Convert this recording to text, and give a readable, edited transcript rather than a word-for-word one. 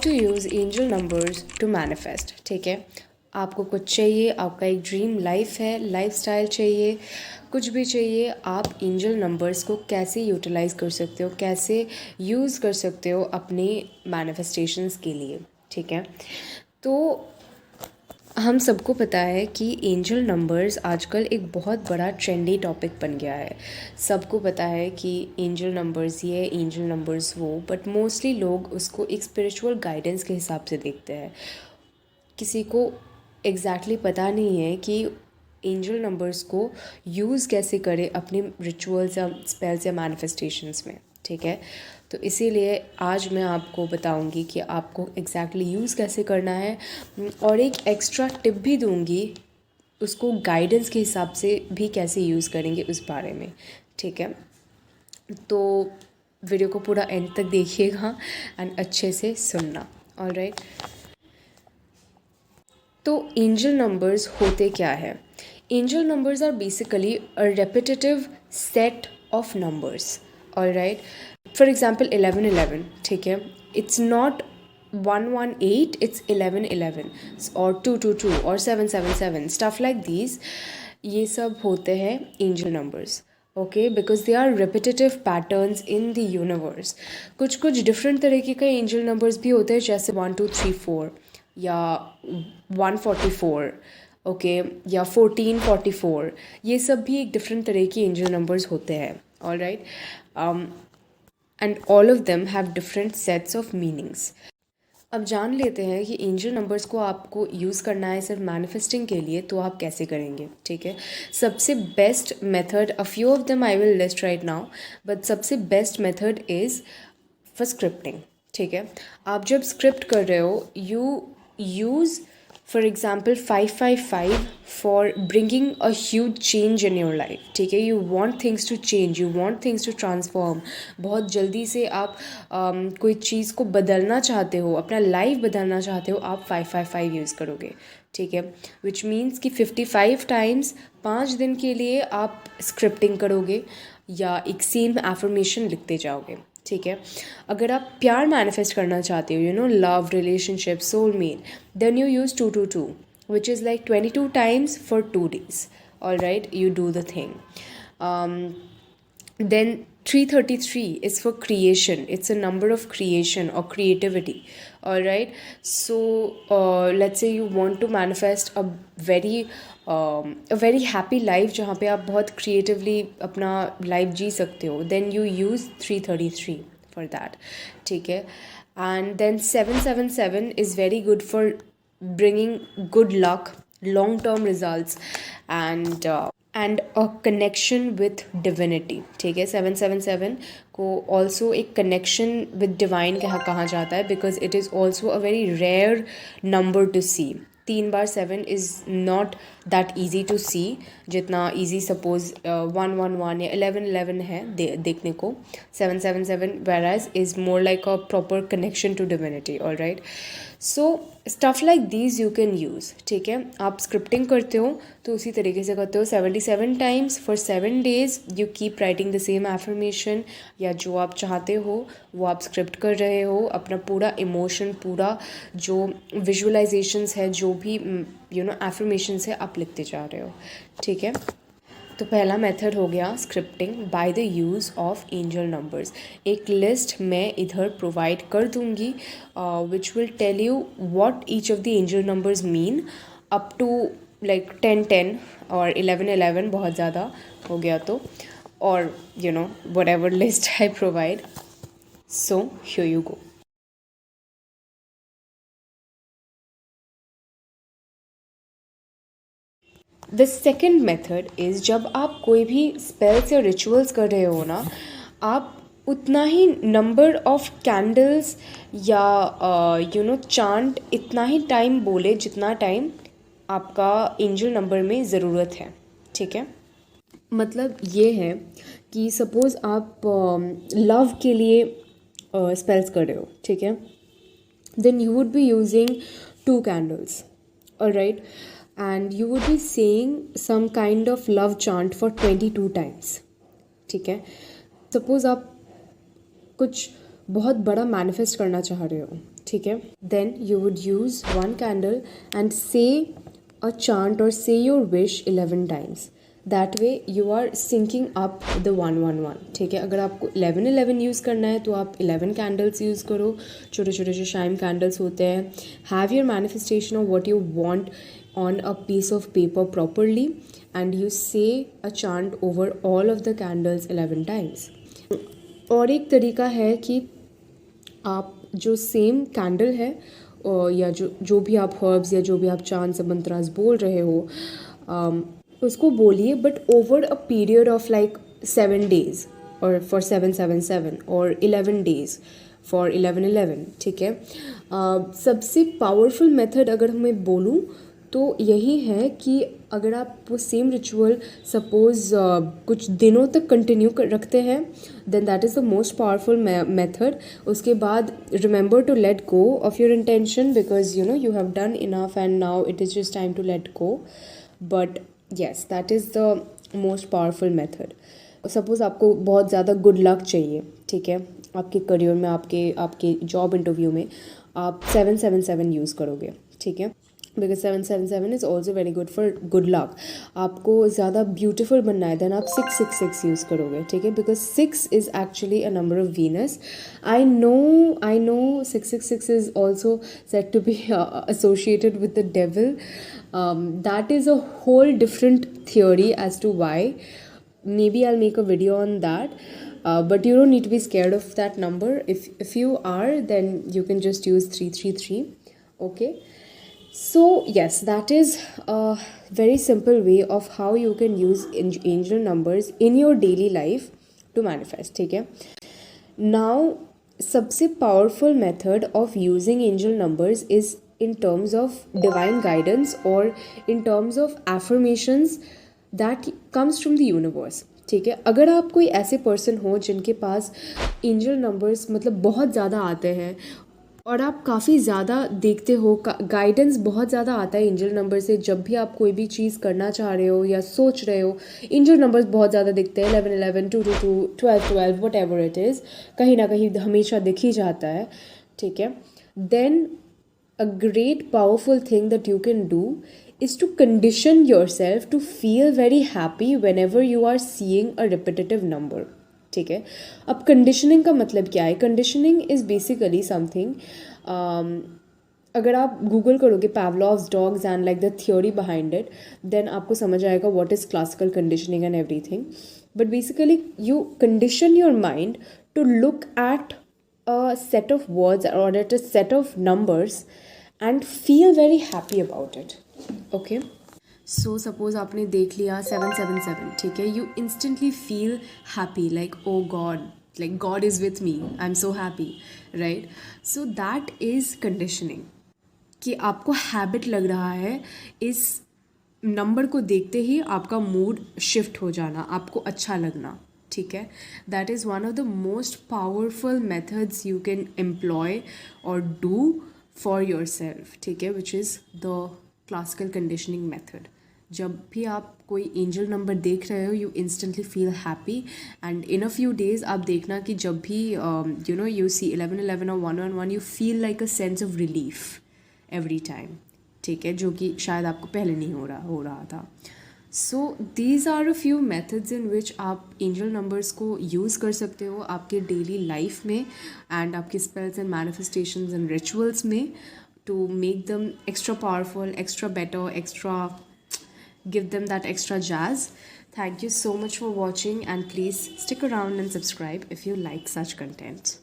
To use angel numbers to manifest. ठीक है, आपको कुछ चाहिए, आपका एक ड्रीम लाइफ है, लाइफस्टाइल चाहिए, कुछ भी चाहिए, आप एंजल नंबर्स को कैसे यूटिलाइज़ कर सकते हो, कैसे यूज़ कर सकते हो अपने मैनिफेस्टेशंस के लिए। ठीक है, तो हम सबको पता है कि एंजल नंबर्स आजकल एक बहुत बड़ा ट्रेंडी टॉपिक बन गया है। सबको पता है कि एंजल नंबर्स ये, एंजल नंबर्स वो, बट मोस्टली लोग उसको एक स्पिरिचुअल गाइडेंस के हिसाब से देखते हैं। किसी को एग्जैक्टली पता नहीं है कि एंजल नंबर्स को यूज़ कैसे करें अपने रिचुअल्स या स्पेल्स या मैनिफेस्टेशंस में। ठीक है, तो इसीलिए आज मैं आपको बताऊंगी कि आपको एग्जैक्टली यूज़ कैसे करना है, और एक एक्स्ट्रा टिप भी दूंगी उसको गाइडेंस के हिसाब से भी कैसे यूज़ करेंगे उस बारे में। ठीक है, तो वीडियो को पूरा एंड तक देखिएगा एंड अच्छे से सुनना। ऑलराइट, तो एंजल नंबर्स होते क्या है? Angel numbers are basically a repetitive set of numbers. Alright, for example 1111, ठीक है, इट्स नॉट 118, इट्स 1111 और 222 और 777, स्टफ लाइक दीज। ये सब होते हैं angel numbers. Okay, because they are repetitive patterns in the universe. कुछ कुछ डिफरेंट तरीके का एंजल नंबर्स भी होते हैं, जैसे 1 2 3 4 या 144, ओके, या 1444। ये सब भी एक डिफरेंट तरह के एंजल नंबर्स होते हैं। All right, and all of them have different sets of meanings. अब जान लेते हैं कि एंजल नंबर्स को आपको यूज़ करना है सिर्फ मैनिफेस्टिंग के लिए, तो आप कैसे करेंगे। ठीक है, सबसे best method, a few of them I will list right now, but सबसे best method is for scripting. ठीक है, आप जब स्क्रिप्ट कर रहे हो, you use for example 555 for bringing a huge change in your life. ठीक है, you want things to change, you want things to transform. बहुत जल्दी से आप कोई चीज़ को बदलना चाहते हो, अपना लाइफ बदलना चाहते हो, आप 555 यूज़ करोगे। ठीक है, विच मीन्स कि 55 टाइम्स 5 दिन के लिए आप स्क्रिप्टिंग करोगे या एक सेम एफर्मेशन लिखते जाओगे। ठीक है, अगर आप प्यार मैनिफेस्ट करना चाहते हो, you know, love, relationship, soulmate, then you use 222, which is like 22 times for 2 days. All right, you do the thing. Then 333 is for creation. It's a number of creation or creativity. All right, so let's say you want to manifest a very happy life जहाँ पे आप बहुत creatively अपना life जी सकते हो, then you use 333 for that. ठीक है, and then 777 is very good for bringing good luck, long term results, and a connection with divinity. ठीक है, 777 को also एक connection with divine कहा जाता है, because it is also a very rare number to see. 3 bar 7 is not that easy to see, जितना easy suppose 111 या 1111 है देखने को। 777 whereas is more like a proper connection to divinity. all right, so stuff like these you can use. ठीक है, आप scripting करते हो तो उसी तरीके से करते हो। 77 times for 7 days you keep writing the same affirmation, या जो आप चाहते हो वो आप स्क्रिप्ट कर रहे हो। अपना पूरा इमोशन, पूरा जो विजुअलाइजेशंस है, जो भी यू नो एफर्मेशंस है, आप लिखते जा रहे हो। ठीक है, तो पहला मेथड हो गया scripting by the use of angel numbers. एक लिस्ट मैं इधर प्रोवाइड कर दूंगी which will tell you what each of the angel numbers mean, up to like 1010 और 1111 बहुत ज़्यादा हो गया तो, और you know whatever list I provide. So here you go. The second method is, जब आप कोई भी स्पेल्स या रिचुअल्स कर रहे हो ना, आप उतना ही नंबर ऑफ कैंडल्स या यू नो चांट इतना ही टाइम बोले जितना टाइम आपका एंजल नंबर में ज़रूरत है। ठीक है, मतलब ये है कि सपोज़ आप लव के लिए स्पेल्स कर रहे हो। ठीक है, then you would be using 2 candles. all right, and you would be saying some kind of love chant for 22 times. ठीक है, सपोज आप कुछ बहुत बड़ा मैनिफेस्ट करना चाह रहे हो, ठीक है. Then you would use one candle and say a chant or say your wish 11 times. That way you are syncing up the 111. ठीक है. अगर आपको 11 यूज़ करना है तो आप 11 कैंडल्स यूज़ करो. छोटे छोटे जो शाइम कैंडल्स होते हैं. Have your manifestation of what you want on a piece of paper properly and you say a chant over all of the candles 11 times. और एक तरीका है कि आप जो सेम कैंडल है या जो भी आप हर्ब्स या जो भी आप चांद से मंत्रास बोल रहे हो उसको बोलिए, but over a period of like 7 days और फॉर 777 और 11 days फॉर 1111. ठीक है. सबसे पावरफुल मेथड अगर मैं बोलूँ तो यही है कि अगर आप वो सेम रिचुअल सपोज कुछ दिनों तक कंटिन्यू रखते हैं then that is the most powerful method. उसके बाद remember to let go of your intention because you know you have done enough and now it is just time to let go. But yes that is the most powerful method. Suppose आपको बहुत ज़्यादा good luck चाहिए. ठीक है. आपके career में आपके job interview में आप 777 यूज़ करोगे. ठीक है. Because 777 is also very good for good luck. आपको ज़्यादा ब्यूटीफुल बनना है देन आप 666 यूज़ करोगे. ठीक है. Because 6 is actually a number of Venus. I know 666 is also said to be associated with the devil. That is a whole different theory as to why. Maybe I'll make a video on that. But you don't need to be scared of that number. If you are, then you can just use 333. Okay. So yes, that is a very simple way of how you can use angel numbers in your daily life to manifest. ठीक है. Now सबसे powerful method of using angel numbers is in terms of divine guidance or in terms of affirmations that comes from the universe. ठीक है. अगर आप कोई ऐसे person हो जिनके पास एंजल नंबर्स मतलब बहुत ज़्यादा आते हैं और आप काफ़ी ज़्यादा देखते हो, गाइडेंस बहुत ज़्यादा आता है एंजल नंबर से. जब भी आप कोई भी चीज़ करना चाह रहे हो या सोच रहे हो एंजल नंबर्स बहुत ज़्यादा दिखते हैं. 1111 222 1212 वट एवर इट इज़ कहीं ना कहीं हमेशा दिख ही जाता है. ठीक है. देन a great powerful thing that you can do is to condition yourself to feel very happy whenever you are seeing a repetitive number. ठीक है. अब कंडीशनिंग का मतलब क्या है? कंडीशनिंग इज़ बेसिकली समथिंग, अगर आप गूगल करोगे Pavlov's dogs and like the theory behind it, then आपको समझ आएगा what is classical conditioning and everything. But basically you condition your mind to look at a set of words or at a set of numbers and feel very happy about it. Okay. So suppose आपने देख लिया 777. ठीक है. You instantly feel happy like oh God, like God is with me, I am so happy. Right. So that is conditioning कि आपको habit लग रहा है इस नंबर को देखते ही आपका मूड शिफ्ट हो जाना, आपको अच्छा लगना. ठीक है. That is one of the most powerful methods you can employ और डू फॉर योर सेल्फ. ठीक है. Which is the classical conditioning method. जब भी आप कोई एंजल नंबर देख रहे हो you instantly feel happy and in a few days आप देखना कि जब भी यू नो यू सी 1111 और 111 you feel like a sense of relief every time. ठीक है. जो कि शायद आपको पहले नहीं हो रहा था. So these are a few methods in which आप एंजल नंबर्स को यूज़ कर सकते हो आपके डेली लाइफ में एंड आपके spells and manifestations and rituals में to make them extra powerful, extra better, give them that extra jazz. Thank you so much for watching and please stick around and subscribe if you like such content.